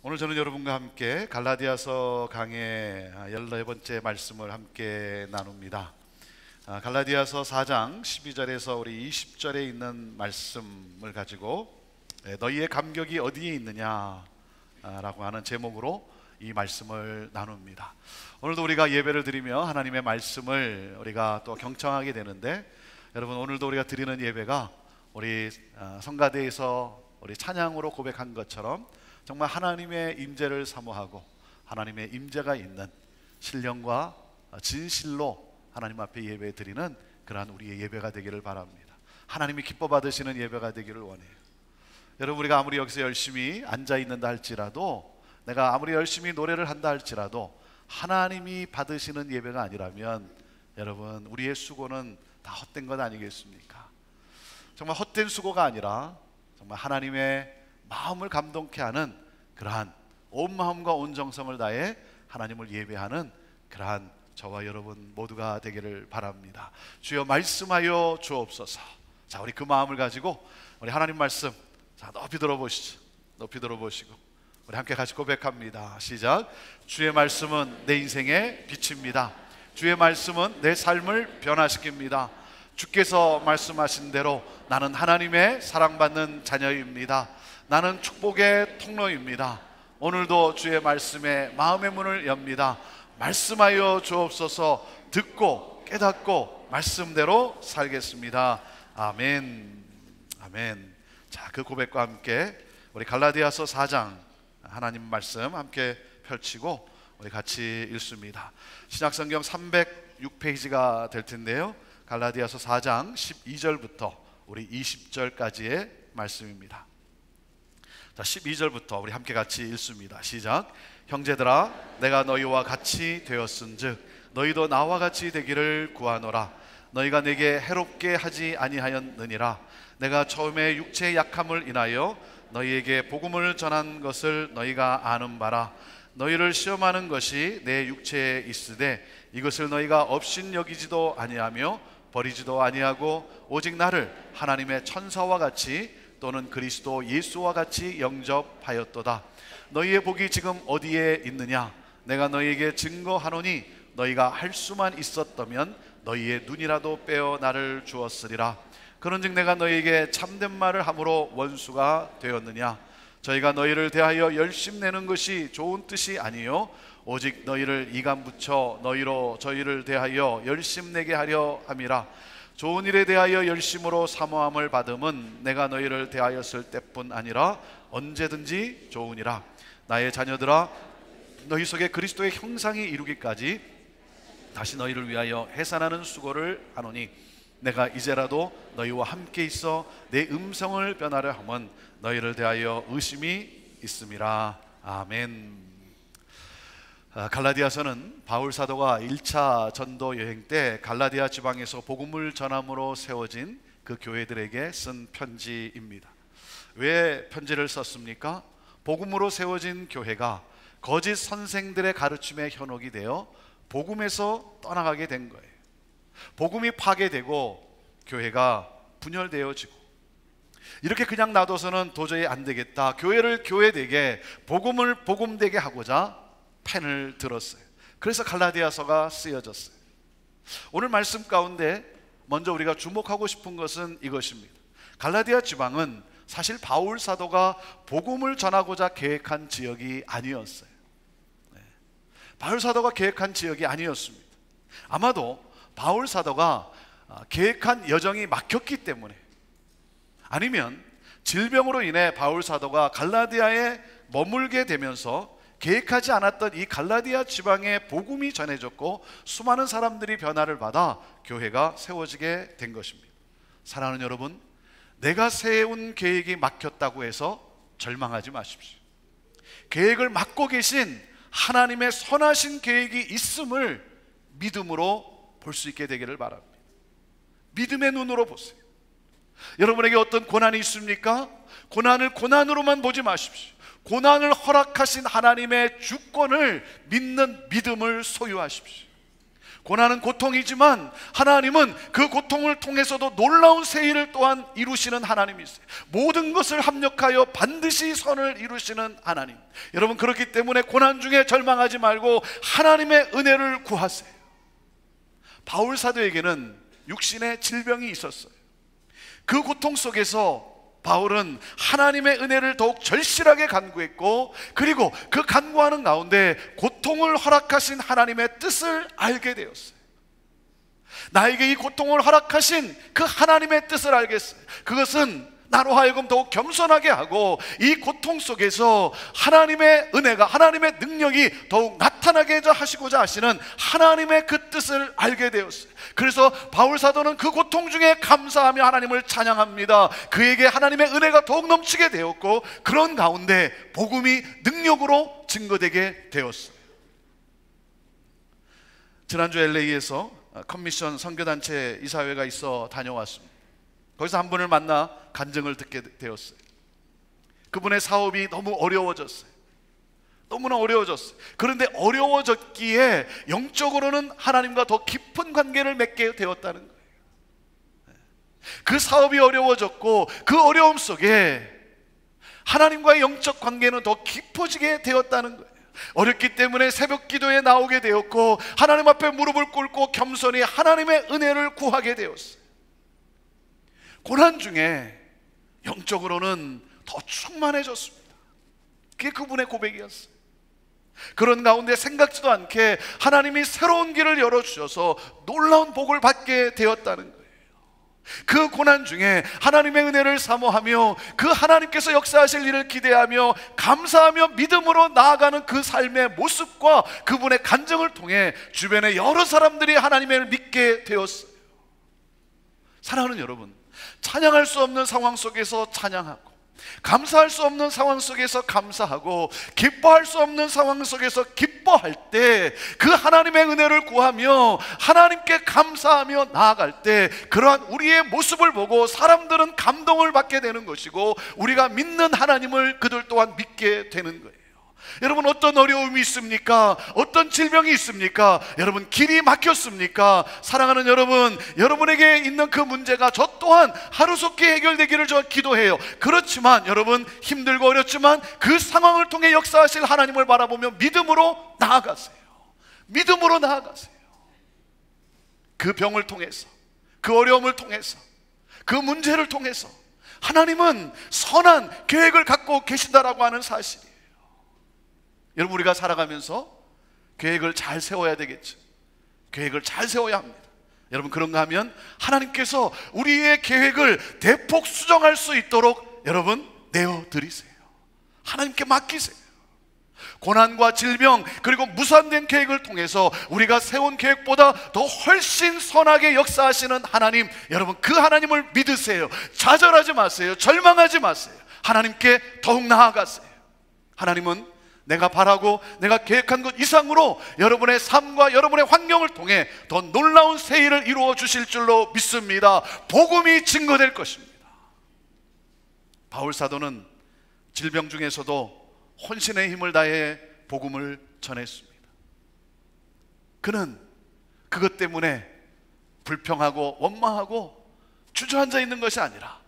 오늘 저는 여러분과 함께 갈라디아서 강의 14번째 말씀을 함께 나눕니다. 갈라디아서 4장 12절에서 우리 20절에 있는 말씀을 가지고 너희의 감격이 어디에 있느냐 라고 하는 제목으로 이 말씀을 나눕니다. 오늘도 우리가 예배를 드리며 하나님의 말씀을 우리가 또 경청하게 되는데, 여러분 오늘도 우리가 드리는 예배가 우리 성가대에서 우리 찬양으로 고백한 것처럼 정말 하나님의 임재를 사모하고 하나님의 임재가 있는 신령과 진실로 하나님 앞에 예배 드리는 그러한 우리의 예배가 되기를 바랍니다. 하나님이 기뻐 받으시는 예배가 되기를 원해요. 여러분, 우리가 아무리 여기서 열심히 앉아 있는다 할지라도, 내가 아무리 열심히 노래를 한다 할지라도 하나님이 받으시는 예배가 아니라면 여러분, 우리의 수고는 다 헛된 것 아니겠습니까? 정말 헛된 수고가 아니라 정말 하나님의 마음을 감동케 하는 그러한 온 마음과 온 정성을 다해 하나님을 예배하는 그러한 저와 여러분 모두가 되기를 바랍니다. 주여 말씀하여 주옵소서. 자, 우리 그 마음을 가지고 우리 하나님 말씀, 자, 높이 들어보시죠. 높이 들어보시고 우리 함께 같이 고백합니다. 시작. 주의 말씀은 내 인생의 빛입니다. 주의 말씀은 내 삶을 변화시킵니다. 주께서 말씀하신 대로 나는 하나님의 사랑받는 자녀입니다. 나는 축복의 통로입니다. 오늘도 주의 말씀에 마음의 문을 엽니다. 말씀하여 주옵소서. 듣고 깨닫고 말씀대로 살겠습니다. 아멘. 아멘. 자, 그 고백과 함께 우리 갈라디아서 4장 하나님 말씀 함께 펼치고 우리 같이 읽습니다. 신약성경 306페이지가 될 텐데요, 갈라디아서 4장 12절부터 우리 20절까지의 말씀입니다. 자, 12절부터 우리 함께 같이 읽습니다. 시작. 형제들아, 내가 너희와 같이 되었은즉 너희도 나와 같이 되기를 구하노라. 너희가 내게 해롭게 하지 아니하였느니라. 내가 처음에 육체의 약함을 인하여 너희에게 복음을 전한 것을 너희가 아는 바라. 너희를 시험하는 것이 내 육체에 있으되 이것을 너희가 업신여기지도 아니하며 버리지도 아니하고 오직 나를 하나님의 천사와 같이 또는 그리스도 예수와 같이 영접하였도다. 너희의 복이 지금 어디에 있느냐? 내가 너희에게 증거하노니 너희가 할 수만 있었다면 너희의 눈이라도 빼어 나를 주었으리라. 그런즉 내가 너희에게 참된 말을 함으로 원수가 되었느냐? 저희가 너희를 대하여 열심내는 것이 좋은 뜻이 아니요 오직 너희를 이간 붙여 너희로 저희를 대하여 열심내게 하려 함이라. 좋은 일에 대하여 열심으로 사모함을 받음은 내가 너희를 대하였을 때뿐 아니라 언제든지 좋으니라. 나의 자녀들아, 너희 속에 그리스도의 형상이 이루기까지 다시 너희를 위하여 해산하는 수고를 하노니 내가 이제라도 너희와 함께 있어 내 음성을 변하려 함은 너희를 대하여 의심이 있음이라. 아멘. 갈라디아서는 바울 사도가 1차 전도 여행 때 갈라디아 지방에서 복음을 전함으로 세워진 그 교회들에게 쓴 편지입니다. 왜 편지를 썼습니까? 복음으로 세워진 교회가 거짓 선생들의 가르침에 현혹이 되어 복음에서 떠나가게 된 거예요. 복음이 파괴되고 교회가 분열되어지고, 이렇게 그냥 놔둬서는 도저히 안 되겠다. 교회를 교회되게, 복음을 복음되게 하고자 펜을 들었어요. 그래서 갈라디아서가 쓰여졌어요. 오늘 말씀 가운데 먼저 우리가 주목하고 싶은 것은 이것입니다. 갈라디아 지방은 사실 바울 사도가 복음을 전하고자 계획한 지역이 아니었어요. 바울 사도가 계획한 지역이 아니었습니다. 아마도 바울 사도가 계획한 여정이 막혔기 때문에, 아니면 질병으로 인해 바울 사도가 갈라디아에 머물게 되면서 계획하지 않았던 이 갈라디아 지방에 복음이 전해졌고 수많은 사람들이 변화를 받아 교회가 세워지게 된 것입니다. 사랑하는 여러분, 내가 세운 계획이 막혔다고 해서 절망하지 마십시오. 계획을 맡고 계신 하나님의 선하신 계획이 있음을 믿음으로 볼 수 있게 되기를 바랍니다. 믿음의 눈으로 보세요. 여러분에게 어떤 고난이 있습니까? 고난을 고난으로만 보지 마십시오. 고난을 허락하신 하나님의 주권을 믿는 믿음을 소유하십시오. 고난은 고통이지만 하나님은 그 고통을 통해서도 놀라운 새 일을 또한 이루시는 하나님이세요. 모든 것을 합력하여 반드시 선을 이루시는 하나님. 여러분, 그렇기 때문에 고난 중에 절망하지 말고 하나님의 은혜를 구하세요. 바울 사도에게는 육신의 질병이 있었어요. 그 고통 속에서 바울은 하나님의 은혜를 더욱 절실하게 간구했고, 그리고 그 간구하는 가운데 고통을 허락하신 하나님의 뜻을 알게 되었어요. 나에게 이 고통을 허락하신 그 하나님의 뜻을 알겠어요. 그것은 나로 하여금 더욱 겸손하게 하고 이 고통 속에서 하나님의 은혜가, 하나님의 능력이 더욱 나타나게 하시고자 하시는 하나님의 그 뜻을 알게 되었어요. 그래서 바울 사도는 그 고통 중에 감사하며 하나님을 찬양합니다. 그에게 하나님의 은혜가 더욱 넘치게 되었고, 그런 가운데 복음이 능력으로 증거되게 되었어요. 지난주 LA에서 커미션 선교단체 이사회가 있어 다녀왔습니다. 거기서 한 분을 만나 간증을 듣게 되었어요. 그분의 사업이 너무 어려워졌어요. 너무나 어려워졌어요. 그런데 어려워졌기에 영적으로는 하나님과 더 깊은 관계를 맺게 되었다는 거예요. 그 사업이 어려워졌고 그 어려움 속에 하나님과의 영적 관계는 더 깊어지게 되었다는 거예요. 어렵기 때문에 새벽 기도에 나오게 되었고 하나님 앞에 무릎을 꿇고 겸손히 하나님의 은혜를 구하게 되었어요. 고난 중에 영적으로는 더 충만해졌습니다. 그게 그분의 고백이었어요. 그런 가운데 생각지도 않게 하나님이 새로운 길을 열어주셔서 놀라운 복을 받게 되었다는 거예요. 그 고난 중에 하나님의 은혜를 사모하며 그 하나님께서 역사하실 일을 기대하며 감사하며 믿음으로 나아가는 그 삶의 모습과 그분의 간증을 통해 주변의 여러 사람들이 하나님을 믿게 되었어요. 사랑하는 여러분, 찬양할 수 없는 상황 속에서 찬양하고, 감사할 수 없는 상황 속에서 감사하고, 기뻐할 수 없는 상황 속에서 기뻐할 때 그 하나님의 은혜를 구하며 하나님께 감사하며 나아갈 때 그러한 우리의 모습을 보고 사람들은 감동을 받게 되는 것이고, 우리가 믿는 하나님을 그들 또한 믿게 되는 거예요. 여러분, 어떤 어려움이 있습니까? 어떤 질병이 있습니까? 여러분, 길이 막혔습니까? 사랑하는 여러분, 여러분에게 있는 그 문제가 저 또한 하루속히 해결되기를 저 기도해요. 그렇지만 여러분, 힘들고 어렵지만 그 상황을 통해 역사하실 하나님을 바라보며 믿음으로 나아가세요. 믿음으로 나아가세요. 그 병을 통해서, 그 어려움을 통해서, 그 문제를 통해서 하나님은 선한 계획을 갖고 계신다라고 하는 사실이에요. 여러분, 우리가 살아가면서 계획을 잘 세워야 되겠죠. 계획을 잘 세워야 합니다. 여러분, 그런가 하면 하나님께서 우리의 계획을 대폭 수정할 수 있도록 여러분 내어드리세요. 하나님께 맡기세요. 고난과 질병 그리고 무산된 계획을 통해서 우리가 세운 계획보다 더 훨씬 선하게 역사하시는 하나님, 여러분 그 하나님을 믿으세요. 좌절하지 마세요. 절망하지 마세요. 하나님께 더욱 나아가세요. 하나님은 내가 바라고 내가 계획한 것 이상으로 여러분의 삶과 여러분의 환경을 통해 더 놀라운 새 일을 이루어 주실 줄로 믿습니다. 복음이 증거될 것입니다. 바울 사도는 질병 중에서도 혼신의 힘을 다해 복음을 전했습니다. 그는 그것 때문에 불평하고 원망하고 주저앉아 있는 것이 아니라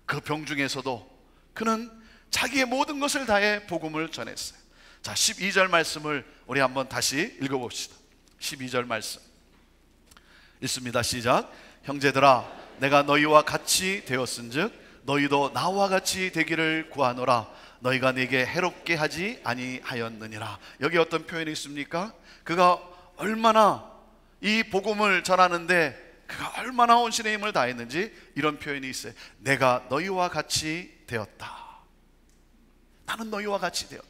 그 병 중에서도 그는 자기의 모든 것을 다해 복음을 전했어요. 자, 12절 말씀을 우리 한번 다시 읽어봅시다. 12절 말씀 읽습니다. 시작. 형제들아, 내가 너희와 같이 되었은즉 너희도 나와 같이 되기를 구하노라. 너희가 내게 해롭게 하지 아니하였느니라. 여기 어떤 표현이 있습니까? 그가 얼마나 이 복음을 전하는데 그가 얼마나 혼신의 힘을 다했는지 이런 표현이 있어요. 내가 너희와 같이 되었다. 나는 너희와 같이 되었다.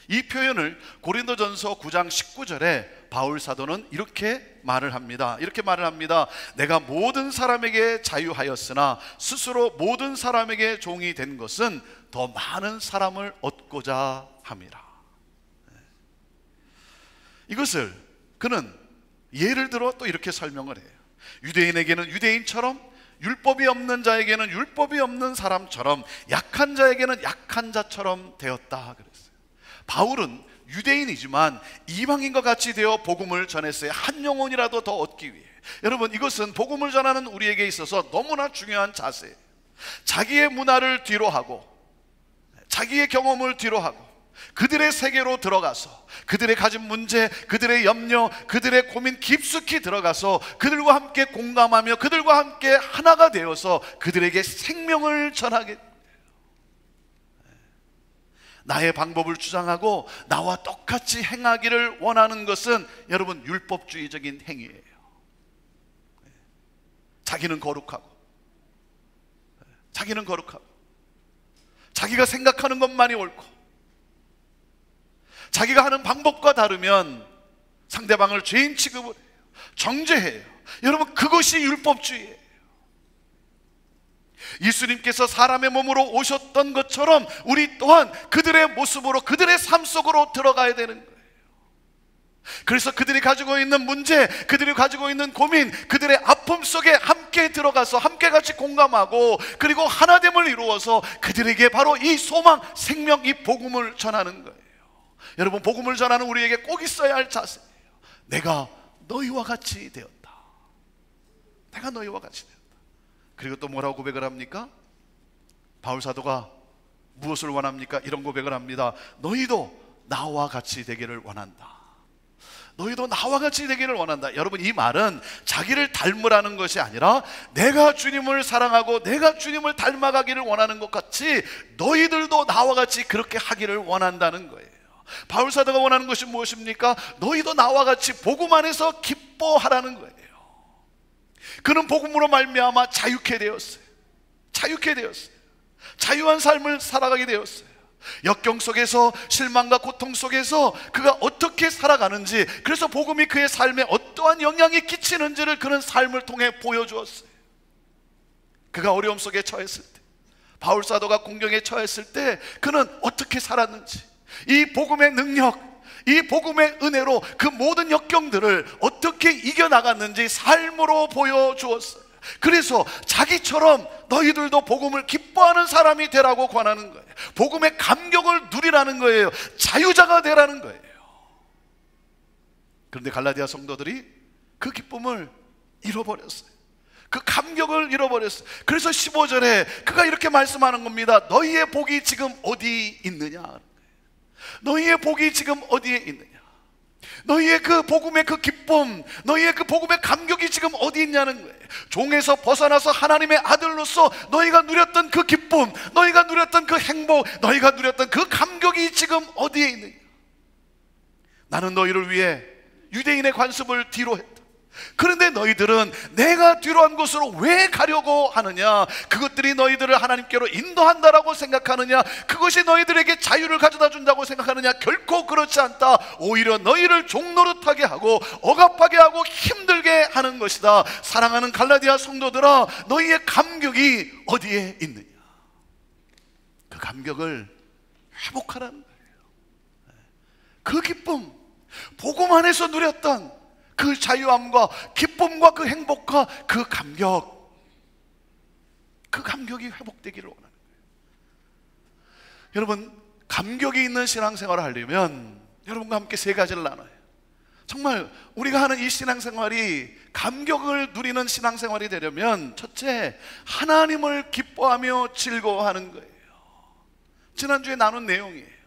이 표현을 고린도전서 9장 19절에 바울 사도는 이렇게 말을 합니다. 이렇게 말을 합니다. 내가 모든 사람에게 자유하였으나 스스로 모든 사람에게 종이 된 것은 더 많은 사람을 얻고자 함이라. 이것을 그는 예를 들어 또 이렇게 설명을 해요. 유대인에게는 유대인처럼, 율법이 없는 자에게는 율법이 없는 사람처럼, 약한 자에게는 약한 자처럼 되었다 그랬어요. 바울은 유대인이지만 이방인과 같이 되어 복음을 전했어요. 한 영혼이라도 더 얻기 위해. 여러분, 이것은 복음을 전하는 우리에게 있어서 너무나 중요한 자세예요. 자기의 문화를 뒤로 하고 자기의 경험을 뒤로 하고 그들의 세계로 들어가서 그들의 가진 문제, 그들의 염려, 그들의 고민 깊숙이 들어가서 그들과 함께 공감하며 그들과 함께 하나가 되어서 그들에게 생명을 전하게 돼요. 나의 방법을 주장하고 나와 똑같이 행하기를 원하는 것은 여러분 율법주의적인 행위예요. 자기는 거룩하고 자기가 생각하는 것만이 옳고 자기가 하는 방법과 다르면 상대방을 죄인 취급을 해요. 정죄해요. 여러분, 그것이 율법주의예요. 예수님께서 사람의 몸으로 오셨던 것처럼 우리 또한 그들의 모습으로 그들의 삶 속으로 들어가야 되는 거예요. 그래서 그들이 가지고 있는 문제, 그들이 가지고 있는 고민, 그들의 아픔 속에 함께 들어가서 함께 같이 공감하고 그리고 하나됨을 이루어서 그들에게 바로 이 소망, 생명, 이 복음을 전하는 거예요. 여러분, 복음을 전하는 우리에게 꼭 있어야 할 자세예요. 내가 너희와 같이 되었다. 내가 너희와 같이 되었다. 그리고 또 뭐라고 고백을 합니까? 바울 사도가 무엇을 원합니까? 이런 고백을 합니다. 너희도 나와 같이 되기를 원한다. 너희도 나와 같이 되기를 원한다. 여러분, 이 말은 자기를 닮으라는 것이 아니라 내가 주님을 사랑하고 내가 주님을 닮아가기를 원하는 것 같이 너희들도 나와 같이 그렇게 하기를 원한다는 거예요. 바울 사도가 원하는 것이 무엇입니까? 너희도 나와 같이 복음 안에서 기뻐하라는 거예요. 그는 복음으로 말미암아 자유케 되었어요. 자유한 삶을 살아가게 되었어요. 역경 속에서, 실망과 고통 속에서 그가 어떻게 살아가는지, 그래서 복음이 그의 삶에 어떠한 영향이 끼치는지를 그는 삶을 통해 보여주었어요. 그가 어려움 속에 처했을 때, 바울 사도가 공경에 처했을 때 그는 어떻게 살았는지, 이 복음의 능력, 이 복음의 은혜로 그 모든 역경들을 어떻게 이겨나갔는지 삶으로 보여주었어요. 그래서 자기처럼 너희들도 복음을 기뻐하는 사람이 되라고 권하는 거예요. 복음의 감격을 누리라는 거예요. 자유자가 되라는 거예요. 그런데 갈라디아 성도들이 그 기쁨을 잃어버렸어요. 그 감격을 잃어버렸어요. 그래서 15절에 그가 이렇게 말씀하는 겁니다. 너희의 복이 지금 어디 있느냐? 너희의 복이 지금 어디에 있느냐? 너희의 그 복음의 그 기쁨, 너희의 그 복음의 감격이 지금 어디 있냐는 거예요. 종에서 벗어나서 하나님의 아들로서 너희가 누렸던 그 기쁨, 너희가 누렸던 그 행복, 너희가 누렸던 그 감격이 지금 어디에 있느냐? 나는 너희를 위해 유대인의 관습을 뒤로 했다. 그런데 너희들은 내가 뒤로 한 곳으로 왜 가려고 하느냐? 그것들이 너희들을 하나님께로 인도한다라고 생각하느냐? 그것이 너희들에게 자유를 가져다 준다고 생각하느냐? 결코 그렇지 않다. 오히려 너희를 종노릇하게 하고 억압하게 하고 힘들게 하는 것이다. 사랑하는 갈라디아 성도들아, 너희의 감격이 어디에 있느냐? 그 감격을 회복하라는 거예요. 그 기쁨, 복음 안에서 누렸던 그 자유함과 기쁨과 그 행복과 그 감격이 회복되기를 원하는 거예요. 여러분, 감격이 있는 신앙생활을 하려면 여러분과 함께 세 가지를 나눠요. 정말 우리가 하는 이 신앙생활이 감격을 누리는 신앙생활이 되려면 첫째, 하나님을 기뻐하며 즐거워하는 거예요. 지난주에 나눈 내용이에요.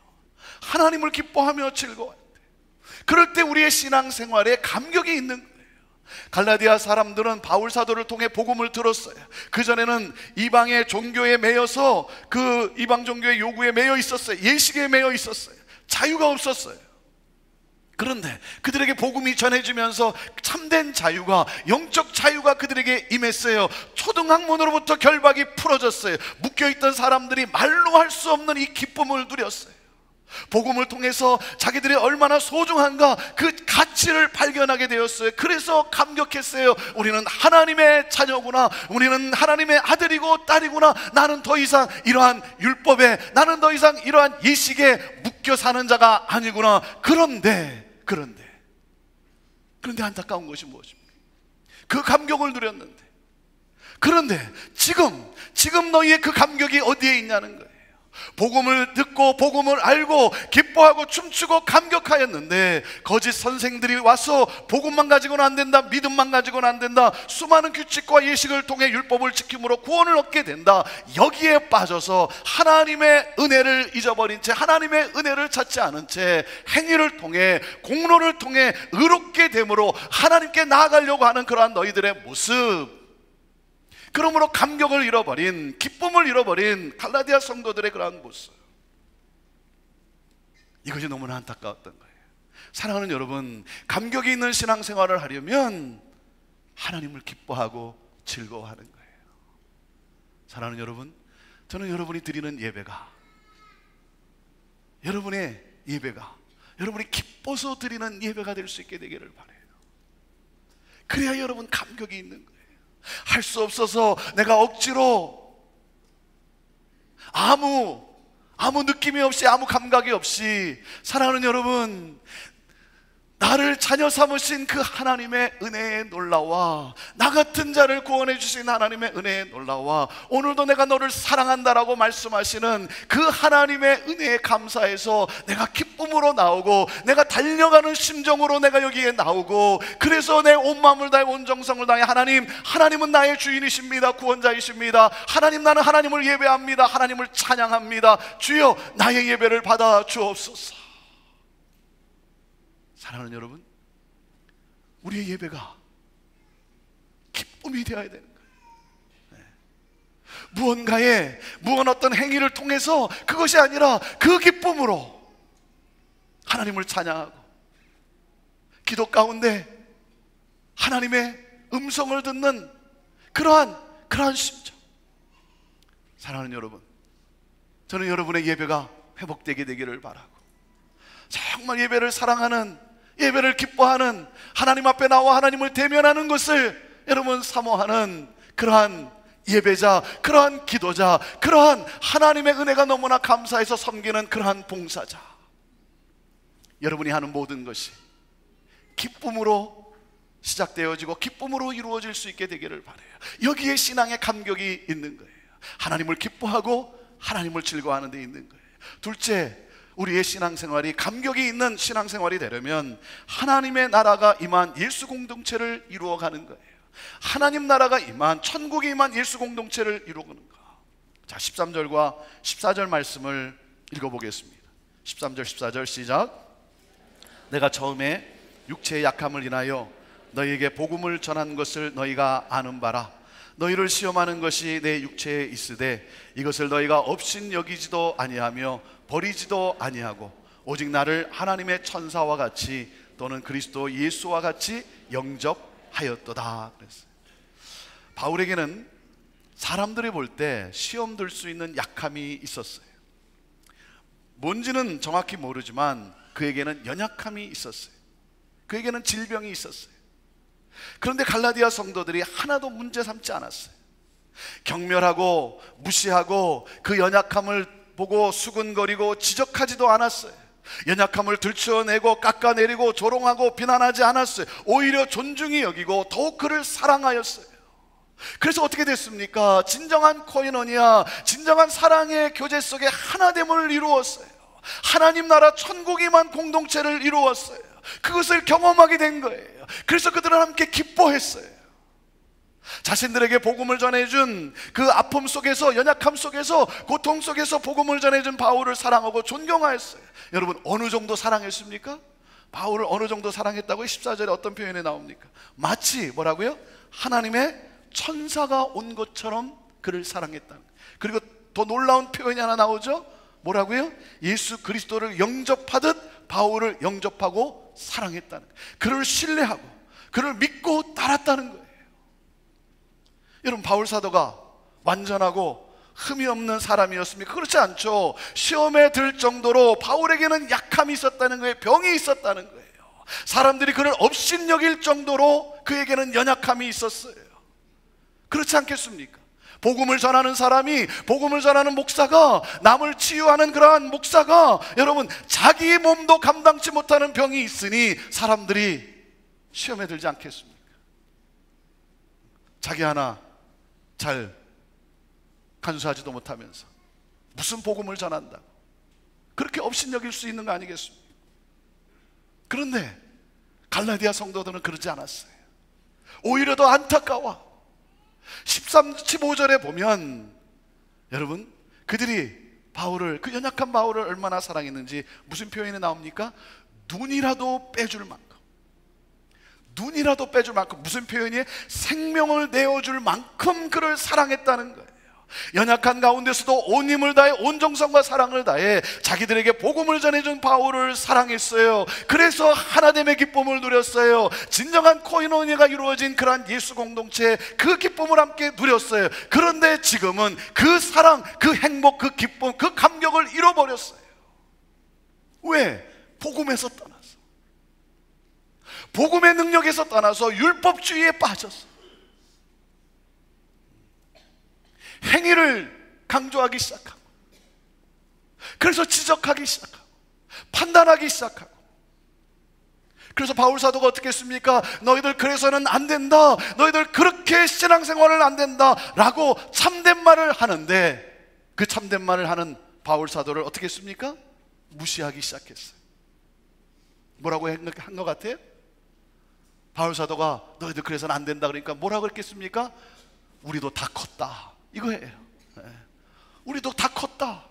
하나님을 기뻐하며 즐거워해야 돼요. 그럴 때 우리의 신앙생활에 감격이 있는 거예요. 갈라디아 사람들은 바울 사도를 통해 복음을 들었어요. 그전에는 이방의 종교에 매여서 그 이방 종교의 요구에 매여 있었어요. 예식에 매여 있었어요. 자유가 없었어요. 그런데 그들에게 복음이 전해지면서 참된 자유가, 영적 자유가 그들에게 임했어요. 초등학문으로부터 결박이 풀어졌어요. 묶여있던 사람들이 말로 할 수 없는 이 기쁨을 누렸어요. 복음을 통해서 자기들이 얼마나 소중한가 그 가치를 발견하게 되었어요. 그래서 감격했어요. 우리는 하나님의 자녀구나. 우리는 하나님의 아들이고 딸이구나. 나는 더 이상 이러한 율법에, 나는 더 이상 이러한 예식에 묶여 사는 자가 아니구나. 그런데 안타까운 것이 무엇입니까? 그 감격을 누렸는데, 그런데 지금 너희의 그 감격이 어디에 있냐는 거예요. 복음을 듣고 복음을 알고 기뻐하고 춤추고 감격하였는데, 거짓 선생들이 와서 복음만 가지고는 안 된다, 믿음만 가지고는 안 된다, 수많은 규칙과 예식을 통해 율법을 지킴으로 구원을 얻게 된다, 여기에 빠져서 하나님의 은혜를 잊어버린 채, 하나님의 은혜를 찾지 않은 채 행위를 통해, 공로를 통해 의롭게 됨으로 하나님께 나아가려고 하는 그러한 너희들의 모습, 그러므로 감격을 잃어버린, 기쁨을 잃어버린 갈라디아 성도들의 그러한 모습, 이것이 너무나 안타까웠던 거예요. 사랑하는 여러분, 감격이 있는 신앙생활을 하려면 하나님을 기뻐하고 즐거워하는 거예요. 사랑하는 여러분, 저는 여러분이 드리는 예배가, 여러분의 예배가 여러분이 기뻐서 드리는 예배가 될 수 있게 되기를 바라요. 그래야 여러분 감격이 있는 거예요. 할 수 없어서 내가 억지로 아무 느낌이 없이, 아무 감각이 없이, 사랑하는 여러분, 나를 자녀 삼으신 그 하나님의 은혜에 놀라와, 나 같은 자를 구원해 주신 하나님의 은혜에 놀라와, 오늘도 내가 너를 사랑한다라고 말씀하시는 그 하나님의 은혜에 감사해서 내가 기쁨으로 나오고, 내가 달려가는 심정으로 내가 여기에 나오고, 그래서 내 온 마음을 다해 온 정성을 다해 하나님은 나의 주인이십니다, 구원자이십니다, 하나님, 나는 하나님을 예배합니다, 하나님을 찬양합니다, 주여 나의 예배를 받아 주옵소서. 사랑하는 여러분, 우리의 예배가 기쁨이 되어야 되는 거예요. 무언 어떤 행위를 통해서 그것이 아니라 그 기쁨으로 하나님을 찬양하고, 기도 가운데 하나님의 음성을 듣는 그러한 심정. 사랑하는 여러분, 저는 여러분의 예배가 회복되게 되기를 바라고, 정말 예배를 사랑하는, 예배를 기뻐하는, 하나님 앞에 나와 하나님을 대면하는 것을 여러분 사모하는 그러한 예배자, 그러한 기도자, 그러한 하나님의 은혜가 너무나 감사해서 섬기는 그러한 봉사자, 여러분이 하는 모든 것이 기쁨으로 시작되어지고 기쁨으로 이루어질 수 있게 되기를 바라요. 여기에 신앙의 감격이 있는 거예요. 하나님을 기뻐하고 하나님을 즐거워하는 데 있는 거예요. 둘째, 우리의 신앙생활이 감격이 있는 신앙생활이 되려면 하나님의 나라가 임한 예수 공동체를 이루어가는 거예요. 하나님 나라가 임한, 천국이 임한 예수 공동체를 이루어가는 거. 자, 13절과 14절 말씀을 읽어보겠습니다. 13절 14절 시작. 내가 처음에 육체의 약함을 인하여 너희에게 복음을 전한 것을 너희가 아는 바라. 너희를 시험하는 것이 내 육체에 있으되 이것을 너희가 업신여기지도 아니하며 버리지도 아니하고 오직 나를 하나님의 천사와 같이 또는 그리스도 예수와 같이 영접하였도다 그랬어요. 바울에게는 사람들이 볼 때 시험 들 수 있는 약함이 있었어요. 뭔지는 정확히 모르지만 그에게는 연약함이 있었어요. 그에게는 질병이 있었어요. 그런데 갈라디아 성도들이 하나도 문제 삼지 않았어요. 경멸하고 무시하고 그 연약함을 보고 수근거리고 지적하지도 않았어요. 연약함을 들추어내고 깎아내리고 조롱하고 비난하지 않았어요. 오히려 존중히 여기고 더욱 그를 사랑하였어요. 그래서 어떻게 됐습니까? 진정한 코이노니아, 진정한 사랑의 교제 속에 하나됨을 이루었어요. 하나님 나라 천국이만 공동체를 이루었어요. 그것을 경험하게 된 거예요. 그래서 그들은 함께 기뻐했어요. 자신들에게 복음을 전해준 그 아픔 속에서, 연약함 속에서, 고통 속에서 복음을 전해준 바울을 사랑하고 존경하였어요. 여러분, 어느 정도 사랑했습니까? 바울을 어느 정도 사랑했다고요? 14절에 어떤 표현이 나옵니까? 마치 뭐라고요? 하나님의 천사가 온 것처럼 그를 사랑했다. 그리고 더 놀라운 표현이 하나 나오죠? 뭐라고요? 예수 그리스도를 영접하듯 바울을 영접하고 사랑했다는 거예요. 그를 신뢰하고 그를 믿고 따랐다는 거예요. 여러분, 바울 사도가 완전하고 흠이 없는 사람이었습니까? 그렇지 않죠. 시험에 들 정도로 바울에게는 약함이 있었다는 거예요. 병이 있었다는 거예요. 사람들이 그를 업신여길 정도로 그에게는 연약함이 있었어요. 그렇지 않겠습니까? 복음을 전하는 사람이, 복음을 전하는 목사가, 남을 치유하는 그러한 목사가, 여러분, 자기 몸도 감당치 못하는 병이 있으니 사람들이 시험에 들지 않겠습니까? 자기 하나 잘 간수하지도 못하면서 무슨 복음을 전한다고 그렇게 업신여길 수 있는 거 아니겠습니까? 그런데 갈라디아 성도들은 그러지 않았어요. 오히려 더 안타까워. 13, 15절에 보면 여러분 그들이 바울을, 그 연약한 바울을 얼마나 사랑했는지 무슨 표현이 나옵니까? 눈이라도 빼줄 만큼, 눈이라도 빼줄 만큼, 무슨 표현이에요? 생명을 내어줄 만큼 그를 사랑했다는 거예요. 연약한 가운데서도 온 힘을 다해 온 정성과 사랑을 다해 자기들에게 복음을 전해준 바울을 사랑했어요. 그래서 하나됨의 기쁨을 누렸어요. 진정한 코이노니아가 이루어진 그러한 예수 공동체, 그 기쁨을 함께 누렸어요. 그런데 지금은 그 사랑, 그 행복, 그 기쁨, 그 감격을 잃어버렸어요. 왜? 복음에서 떠나서, 복음의 능력에서 떠나서 율법주의에 빠졌어. 행위를 강조하기 시작하고, 그래서 지적하기 시작하고, 판단하기 시작하고. 그래서 바울 사도가 어떻게 했습니까? 너희들 그래서는 안 된다, 너희들 그렇게 신앙생활을 안 된다 라고 참된 말을 하는데, 그 참된 말을 하는 바울 사도를 어떻게 했습니까? 무시하기 시작했어요. 뭐라고 한 것 같아요? 바울 사도가 너희들 그래서는 안 된다 그러니까 뭐라고 했겠습니까? 우리도 다 컸다, 이거예요. 우리도 다 컸다,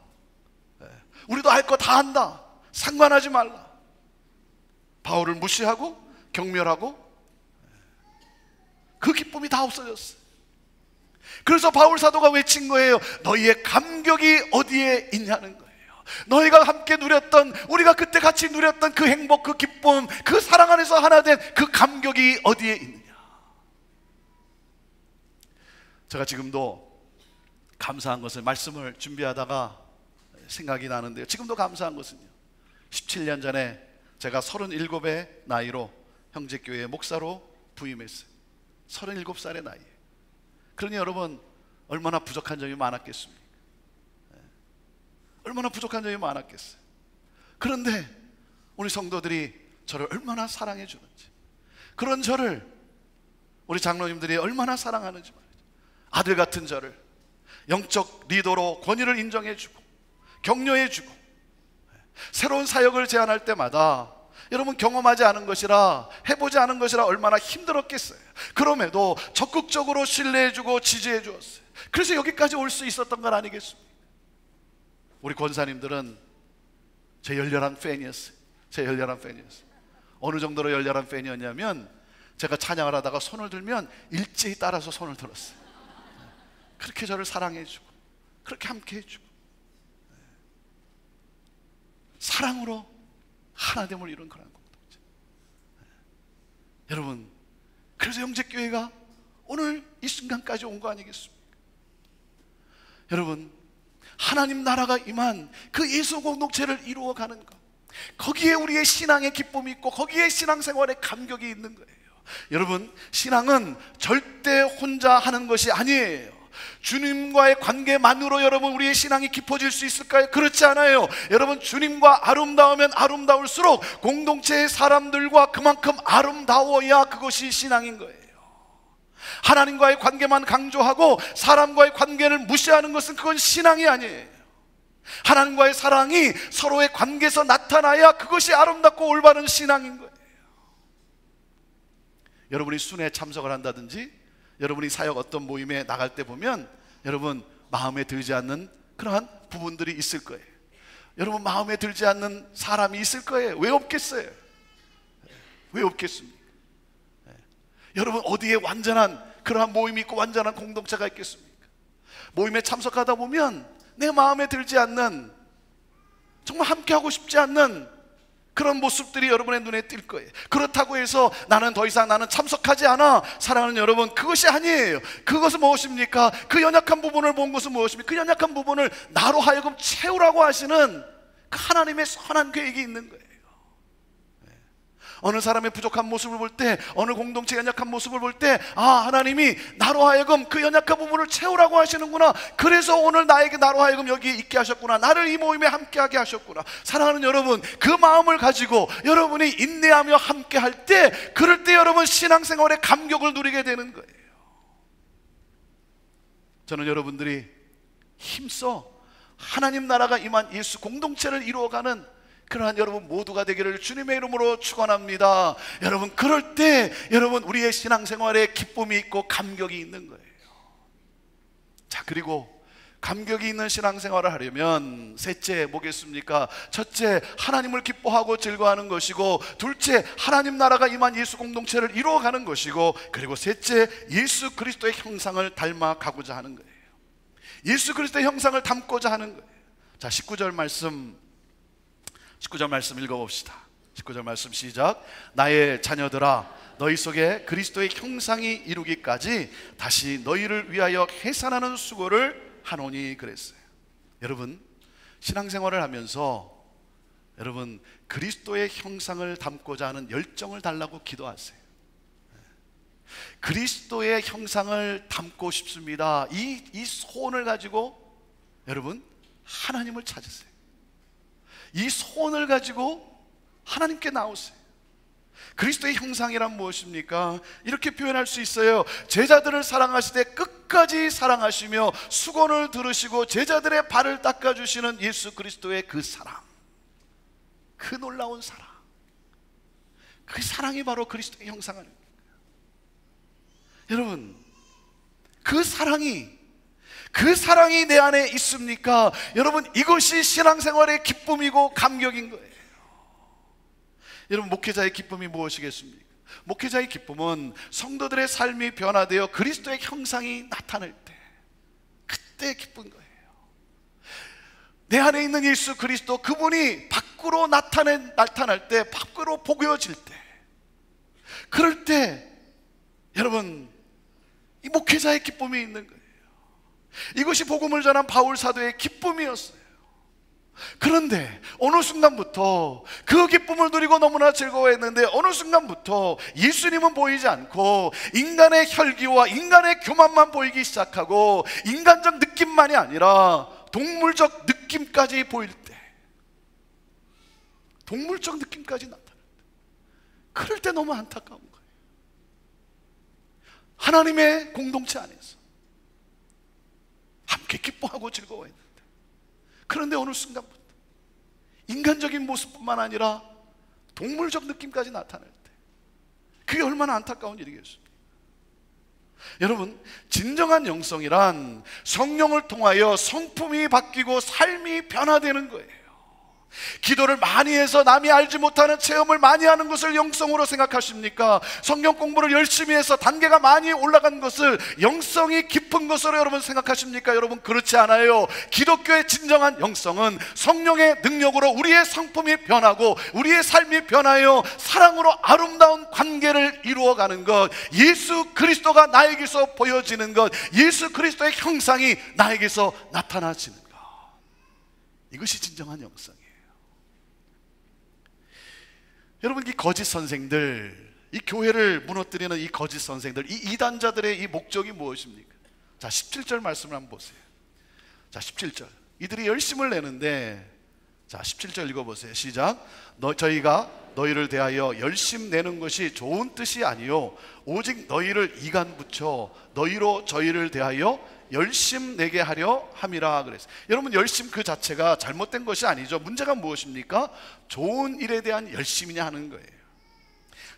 우리도 알 거 다 한다, 상관하지 말라. 바울을 무시하고 경멸하고 그 기쁨이 다 없어졌어요. 그래서 바울 사도가 외친 거예요. 너희의 감격이 어디에 있냐는 거예요. 너희가 함께 누렸던, 우리가 그때 같이 누렸던 그 행복, 그 기쁨, 그 사랑 안에서 하나 된 그 감격이 어디에 있느냐. 제가 지금도 감사한 것을, 말씀을 준비하다가 생각이 나는데요, 지금도 감사한 것은요, 17년 전에 제가 37의 나이로 형제교회 목사로 부임했어요. 37살의 나이에. 그러니 여러분 얼마나 부족한 점이 많았겠습니까? 얼마나 부족한 점이 많았겠어요. 그런데 우리 성도들이 저를 얼마나 사랑해 주는지, 그런 저를 우리 장로님들이 얼마나 사랑하는지 말이죠. 아들 같은 저를 영적 리더로 권위를 인정해 주고 격려해 주고, 새로운 사역을 제안할 때마다 여러분 경험하지 않은 것이라, 해보지 않은 것이라 얼마나 힘들었겠어요. 그럼에도 적극적으로 신뢰해 주고 지지해 주었어요. 그래서 여기까지 올 수 있었던 건 아니겠습니까? 우리 권사님들은 제 열렬한 팬이었어요. 제 열렬한 팬이었어요. 어느 정도로 열렬한 팬이었냐면, 제가 찬양을 하다가 손을 들면 일제히 따라서 손을 들었어요. 그렇게 저를 사랑해 주고 그렇게 함께 해주고, 사랑으로 하나됨을 이룬 그런 공동체. 여러분, 그래서 영재교회가 오늘 이 순간까지 온 거 아니겠습니까? 여러분, 하나님 나라가 임한 그 예수 공동체를 이루어가는 것, 거기에 우리의 신앙의 기쁨이 있고 거기에 신앙생활의 감격이 있는 거예요. 여러분, 신앙은 절대 혼자 하는 것이 아니에요. 주님과의 관계만으로 여러분 우리의 신앙이 깊어질 수 있을까요? 그렇지 않아요. 여러분, 주님과 아름다우면 아름다울수록 공동체의 사람들과 그만큼 아름다워야 그것이 신앙인 거예요. 하나님과의 관계만 강조하고 사람과의 관계를 무시하는 것은 그건 신앙이 아니에요. 하나님과의 사랑이 서로의 관계에서 나타나야 그것이 아름답고 올바른 신앙인 거예요. 여러분이 순회에 참석을 한다든지 여러분이 사역 어떤 모임에 나갈 때 보면 여러분 마음에 들지 않는 그러한 부분들이 있을 거예요. 여러분 마음에 들지 않는 사람이 있을 거예요. 왜 없겠어요? 왜 없겠습니까? 여러분 어디에 완전한 그러한 모임이 있고 완전한 공동체가 있겠습니까? 모임에 참석하다 보면 내 마음에 들지 않는, 정말 함께하고 싶지 않는 그런 모습들이 여러분의 눈에 띌 거예요. 그렇다고 해서 나는 더 이상 나는 참석하지 않아, 사랑하는 여러분, 그것이 아니에요. 그것은 무엇입니까? 그 연약한 부분을 본 것은 무엇입니까? 그 연약한 부분을 나로 하여금 채우라고 하시는 그 하나님의 선한 계획이 있는 거예요. 어느 사람의 부족한 모습을 볼 때, 어느 공동체의 연약한 모습을 볼 때, 아, 하나님이 나로 하여금 그 연약한 부분을 채우라고 하시는구나. 그래서 오늘 나에게 나로 하여금 여기에 있게 하셨구나. 나를 이 모임에 함께하게 하셨구나. 사랑하는 여러분, 그 마음을 가지고 여러분이 인내하며 함께할 때, 그럴 때 여러분 신앙생활의 감격을 누리게 되는 거예요. 저는 여러분들이 힘써 하나님 나라가 임한 예수 공동체를 이루어가는 그러한 여러분 모두가 되기를 주님의 이름으로 축원합니다. 여러분, 그럴 때 여러분 우리의 신앙생활에 기쁨이 있고 감격이 있는 거예요. 자, 그리고 감격이 있는 신앙생활을 하려면 셋째 뭐겠습니까? 첫째, 하나님을 기뻐하고 즐거워하는 것이고, 둘째, 하나님 나라가 임한 예수 공동체를 이루어가는 것이고, 그리고 셋째, 예수 그리스도의 형상을 닮아가고자 하는 거예요. 예수 그리스도의 형상을 담고자 하는 거예요. 자, 19절 말씀 읽어봅시다. 19절 말씀 시작. 나의 자녀들아, 너희 속에 그리스도의 형상이 이루기까지 다시 너희를 위하여 해산하는 수고를 하노니 그랬어요. 여러분, 신앙생활을 하면서 여러분 그리스도의 형상을 담고자 하는 열정을 달라고 기도하세요. 그리스도의 형상을 담고 싶습니다. 이 소원을 가지고 여러분 하나님을 찾으세요. 이 소원을 가지고 하나님께 나오세요. 그리스도의 형상이란 무엇입니까? 이렇게 표현할 수 있어요. 제자들을 사랑하시되 끝까지 사랑하시며 수건을 들으시고 제자들의 발을 닦아주시는 예수 그리스도의 그 사랑, 그 놀라운 사랑, 그 사랑이 바로 그리스도의 형상 아닙니까? 여러분, 그 사랑이 내 안에 있습니까? 여러분, 이것이 신앙생활의 기쁨이고 감격인 거예요. 여러분, 목회자의 기쁨이 무엇이겠습니까? 목회자의 기쁨은 성도들의 삶이 변화되어 그리스도의 형상이 나타날 때, 그때 기쁜 거예요. 내 안에 있는 예수 그리스도, 그분이 밖으로 나타날 때, 밖으로 보여질 때, 그럴 때 여러분 이 목회자의 기쁨이 있는 거예요. 이것이 복음을 전한 바울 사도의 기쁨이었어요. 그런데 어느 순간부터 그 기쁨을 누리고 너무나 즐거워했는데 어느 순간부터 예수님은 보이지 않고 인간의 혈기와 인간의 교만만 보이기 시작하고 인간적 느낌만이 아니라 동물적 느낌까지 보일 때, 동물적 느낌까지 나타날 때, 그럴 때 너무 안타까운 거예요. 하나님의 공동체 안에서 함께 기뻐하고 즐거워했는데, 그런데 어느 순간부터 인간적인 모습뿐만 아니라 동물적 느낌까지 나타날 때, 그게 얼마나 안타까운 일이겠습니까? 여러분, 진정한 영성이란 성령을 통하여 성품이 바뀌고 삶이 변화되는 거예요. 기도를 많이 해서 남이 알지 못하는 체험을 많이 하는 것을 영성으로 생각하십니까? 성경 공부를 열심히 해서 단계가 많이 올라간 것을 영성이 깊은 것으로 여러분 생각하십니까? 여러분, 그렇지 않아요. 기독교의 진정한 영성은 성령의 능력으로 우리의 성품이 변하고 우리의 삶이 변하여 사랑으로 아름다운 관계를 이루어가는 것, 예수 그리스도가 나에게서 보여지는 것, 예수 그리스도의 형상이 나에게서 나타나지는 것, 이것이 진정한 영성이에요. 여러분, 이 거짓 선생들, 이 교회를 무너뜨리는 이 거짓 선생들, 이 이단자들의 이 목적이 무엇입니까? 자, 17절 말씀을 한번 보세요. 자, 17절. 이들이 열심을 내는데, 자, 17절 읽어보세요. 시작. 저희가 너희를 대하여 열심 내는 것이 좋은 뜻이 아니요 오직 너희를 이간 붙여 너희로 저희를 대하여 열심 내게 하려 함이라 그랬어요. 여러분, 열심 그 자체가 잘못된 것이 아니죠. 문제가 무엇입니까? 좋은 일에 대한 열심이냐 하는 거예요.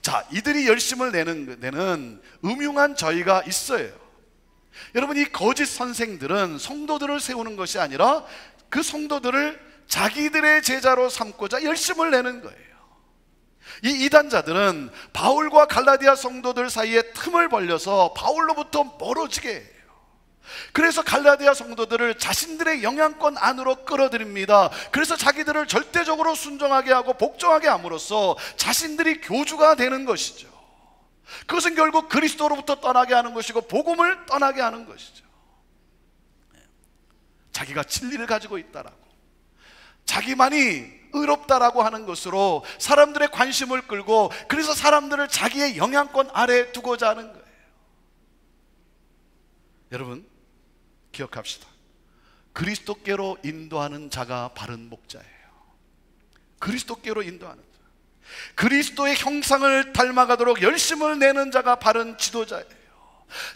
자, 이들이 열심을 내는 데는 음흉한 저희가 있어요. 여러분, 이 거짓 선생들은 성도들을 세우는 것이 아니라 그 성도들을 자기들의 제자로 삼고자 열심을 내는 거예요. 이 이단자들은 바울과 갈라디아 성도들 사이에 틈을 벌려서 바울로부터 멀어지게 해요. 그래서 갈라디아 성도들을 자신들의 영향권 안으로 끌어들입니다. 그래서 자기들을 절대적으로 순종하게 하고 복종하게 함으로써 자신들이 교주가 되는 것이죠. 그것은 결국 그리스도로부터 떠나게 하는 것이고 복음을 떠나게 하는 것이죠. 자기가 진리를 가지고 있다라고, 자기만이 의롭다라고 하는 것으로 사람들의 관심을 끌고, 그래서 사람들을 자기의 영향권 아래에 두고자 하는 거예요. 여러분, 기억합시다. 그리스도께로 인도하는 자가 바른 목자예요. 그리스도께로 인도하는 자, 그리스도의 형상을 닮아가도록 열심을 내는 자가 바른 지도자예요.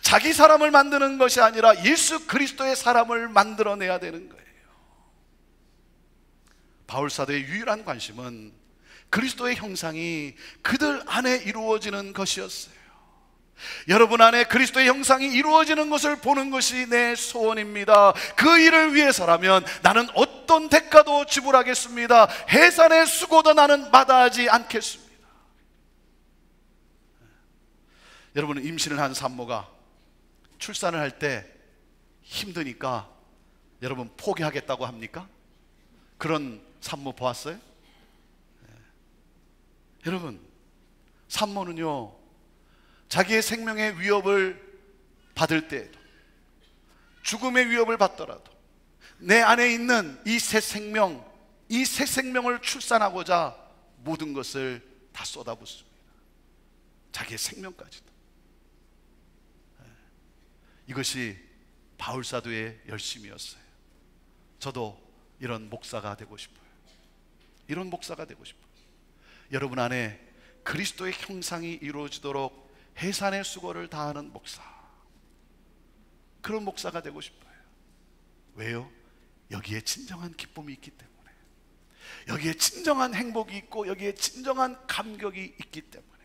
자기 사람을 만드는 것이 아니라 예수 그리스도의 사람을 만들어내야 되는 거예요. 바울 사도의 유일한 관심은 그리스도의 형상이 그들 안에 이루어지는 것이었어요. 여러분 안에 그리스도의 형상이 이루어지는 것을 보는 것이 내 소원입니다. 그 일을 위해서라면 나는 어떤 대가도 지불하겠습니다. 해산의 수고도 나는 마다하지 않겠습니다. 여러분, 임신을 한 산모가 출산을 할 때 힘드니까 여러분 포기하겠다고 합니까? 그런 산모 보았어요? 여러분, 산모는요, 자기의 생명의 위협을 받을 때에도, 죽음의 위협을 받더라도 내 안에 있는 이 새 생명, 이 새 생명을 출산하고자 모든 것을 다 쏟아붓습니다. 자기의 생명까지도. 이것이 바울 사도의 열심이었어요. 저도 이런 목사가 되고 싶어요. 이런 목사가 되고 싶어요. 여러분 안에 그리스도의 형상이 이루어지도록 해산의 수고를 다하는 목사, 그런 목사가 되고 싶어요. 왜요? 여기에 진정한 기쁨이 있기 때문에, 여기에 진정한 행복이 있고, 여기에 진정한 감격이 있기 때문에.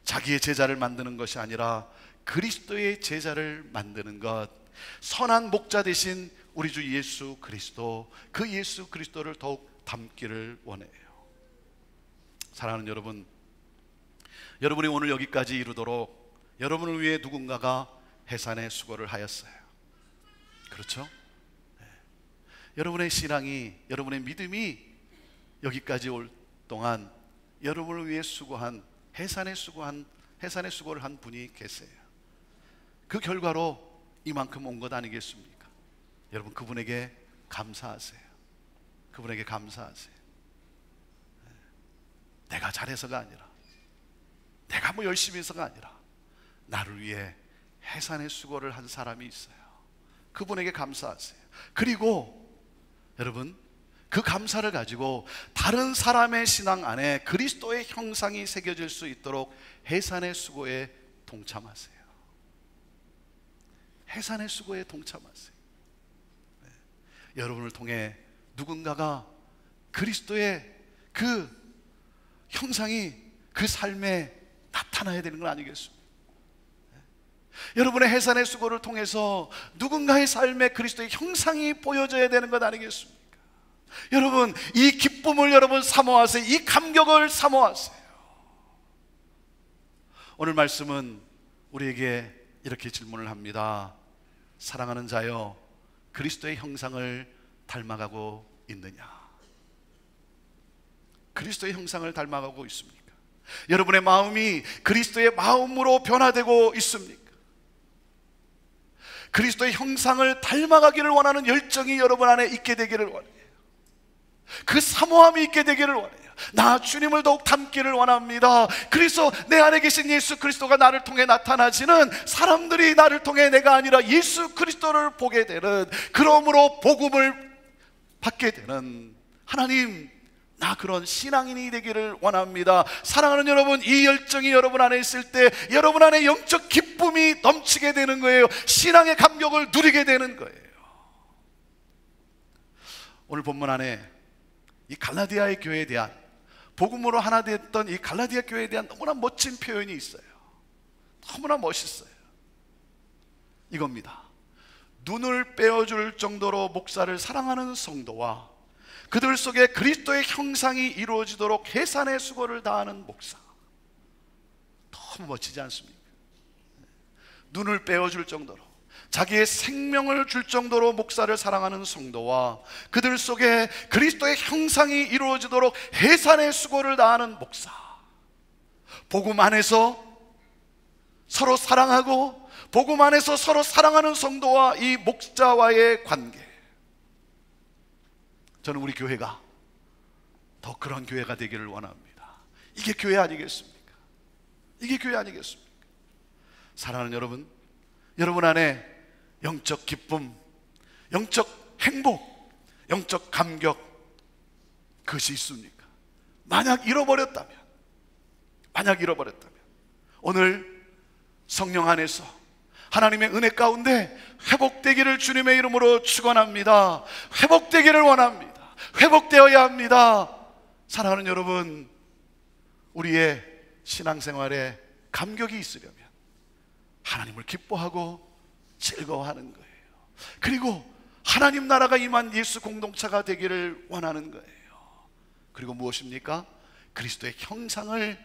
자기의 제자를 만드는 것이 아니라 그리스도의 제자를 만드는 것, 선한 목자 되신 우리 주 예수 그리스도, 그 예수 그리스도를 더욱 닮기를 원해요. 사랑하는 여러분, 여러분이 오늘 여기까지 이루도록 여러분을 위해 누군가가 해산의 수고를 하였어요. 그렇죠? 네. 여러분의 신앙이, 여러분의 믿음이 여기까지 올 동안 여러분을 위해 수고한, 해산의 수고를 한 분이 계세요. 그 결과로 이만큼 온 것 아니겠습니까? 여러분, 그분에게 감사하세요. 그분에게 감사하세요. 내가 잘해서가 아니라, 내가 뭐 열심히 해서가 아니라, 나를 위해 해산의 수고를 한 사람이 있어요. 그분에게 감사하세요. 그리고 여러분, 그 감사를 가지고 다른 사람의 신앙 안에 그리스도의 형상이 새겨질 수 있도록 해산의 수고에 동참하세요. 해산의 수고에 동참하세요. 네. 여러분을 통해 누군가가 그리스도의 그 형상이 그 삶에 나타나야 되는 건 아니겠습니까? 네. 여러분의 해산의 수고를 통해서 누군가의 삶에 그리스도의 형상이 보여져야 되는 것 아니겠습니까? 여러분, 이 기쁨을 여러분 사모하세요. 이 감격을 사모하세요. 오늘 말씀은 우리에게 이렇게 질문을 합니다. 사랑하는 자여, 그리스도의 형상을 닮아가고 있느냐? 그리스도의 형상을 닮아가고 있습니까? 여러분의 마음이 그리스도의 마음으로 변화되고 있습니까? 그리스도의 형상을 닮아가기를 원하는 열정이 여러분 안에 있게 되기를 원해요. 그 사모함이 있게 되기를 원해요. 나 주님을 더욱 닮기를 원합니다. 그래서 내 안에 계신 예수 그리스도가 나를 통해 나타나지는, 사람들이 나를 통해 내가 아니라 예수 그리스도를 보게 되는, 그러므로 복음을 받게 되는, 하나님, 나 그런 신앙인이 되기를 원합니다. 사랑하는 여러분, 이 열정이 여러분 안에 있을 때 여러분 안에 영적 기쁨이 넘치게 되는 거예요. 신앙의 감격을 누리게 되는 거예요. 오늘 본문 안에 이 갈라디아의 교회에 대한, 복음으로 하나 됐던 이 갈라디아 교회에 대한 너무나 멋진 표현이 있어요. 너무나 멋있어요. 이겁니다. 눈을 빼어줄 정도로 목사를 사랑하는 성도와 그들 속에 그리스도의 형상이 이루어지도록 해산의 수고를 다하는 목사. 너무 멋지지 않습니까? 눈을 빼어줄 정도로, 자기의 생명을 줄 정도로 목사를 사랑하는 성도와 그들 속에 그리스도의 형상이 이루어지도록 해산의 수고를 다하는 목사. 복음 안에서 서로 사랑하고, 복음 안에서 서로 사랑하는 성도와 이 목자와의 관계. 저는 우리 교회가 더 그런 교회가 되기를 원합니다. 이게 교회 아니겠습니까? 이게 교회 아니겠습니까? 사랑하는 여러분, 여러분 안에 영적 기쁨, 영적 행복, 영적 감격, 그것이 있습니까? 만약 잃어버렸다면 오늘 성령 안에서 하나님의 은혜 가운데 회복되기를 주님의 이름으로 축원합니다. 회복되기를 원합니다. 회복되어야 합니다. 사랑하는 여러분, 우리의 신앙생활에 감격이 있으려면 하나님을 기뻐하고 즐거워하는 거예요. 그리고 하나님 나라가 임한 예수 공동체가 되기를 원하는 거예요. 그리고 무엇입니까? 그리스도의 형상을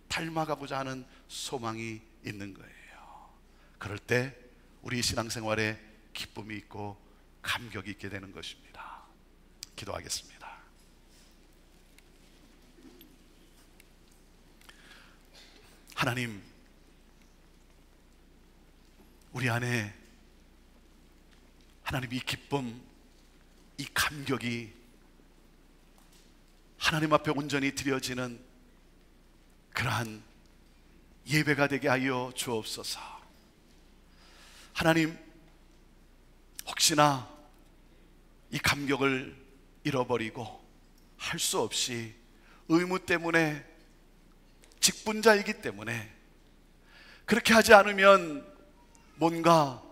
닮아가고자 하는 소망이 있는 거예요. 그럴 때 우리 신앙생활에 기쁨이 있고 감격이 있게 되는 것입니다. 기도하겠습니다. 하나님, 우리 안에 하나님 이 기쁨, 이 감격이 하나님 앞에 온전히 드려지는 그러한 예배가 되게 하여 주옵소서. 하나님, 혹시나 이 감격을 잃어버리고 할 수 없이 의무 때문에, 직분자이기 때문에 그렇게 하지 않으면 뭔가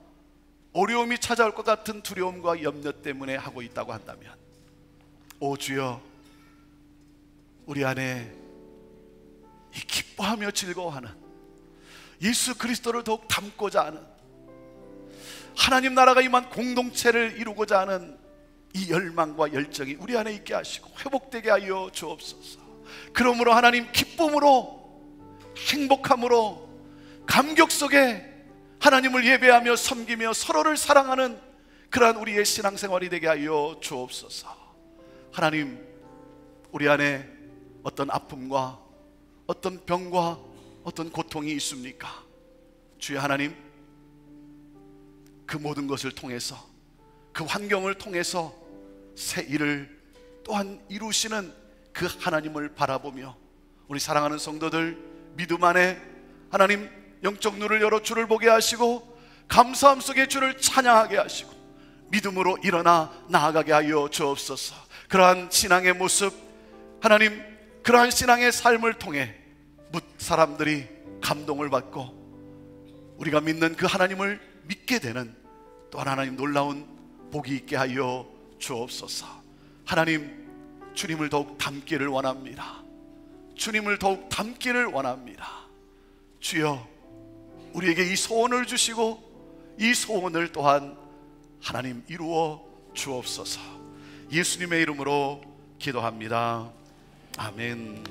어려움이 찾아올 것 같은 두려움과 염려 때문에 하고 있다고 한다면, 오 주여, 우리 안에 이 기뻐하며 즐거워하는 예수 그리스도를 더욱 닮고자 하는, 하나님 나라가 임한 공동체를 이루고자 하는 이 열망과 열정이 우리 안에 있게 하시고 회복되게 하여 주옵소서. 그러므로 하나님, 기쁨으로, 행복함으로, 감격 속에 하나님을 예배하며 섬기며 서로를 사랑하는 그러한 우리의 신앙생활이 되게 하여 주옵소서. 하나님, 우리 안에 어떤 아픔과 어떤 병과 어떤 고통이 있습니까? 주여 하나님, 그 모든 것을 통해서, 그 환경을 통해서 새 일을 또한 이루시는 그 하나님을 바라보며 우리 사랑하는 성도들 믿음 안에 하나님 영적 눈을 열어 주를 보게 하시고 감사함 속에 주를 찬양하게 하시고 믿음으로 일어나 나아가게 하여 주옵소서. 그러한 신앙의 모습, 하나님, 그러한 신앙의 삶을 통해 사람들이 감동을 받고 우리가 믿는 그 하나님을 믿게 되는 또한 하나님 놀라운 복이 있게 하여 주옵소서. 하나님, 주님을 더욱 닮기를 원합니다. 주님을 더욱 닮기를 원합니다. 주여, 우리에게 이 소원을 주시고 이 소원을 또한 하나님 이루어 주옵소서. 예수님의 이름으로 기도합니다. 아멘.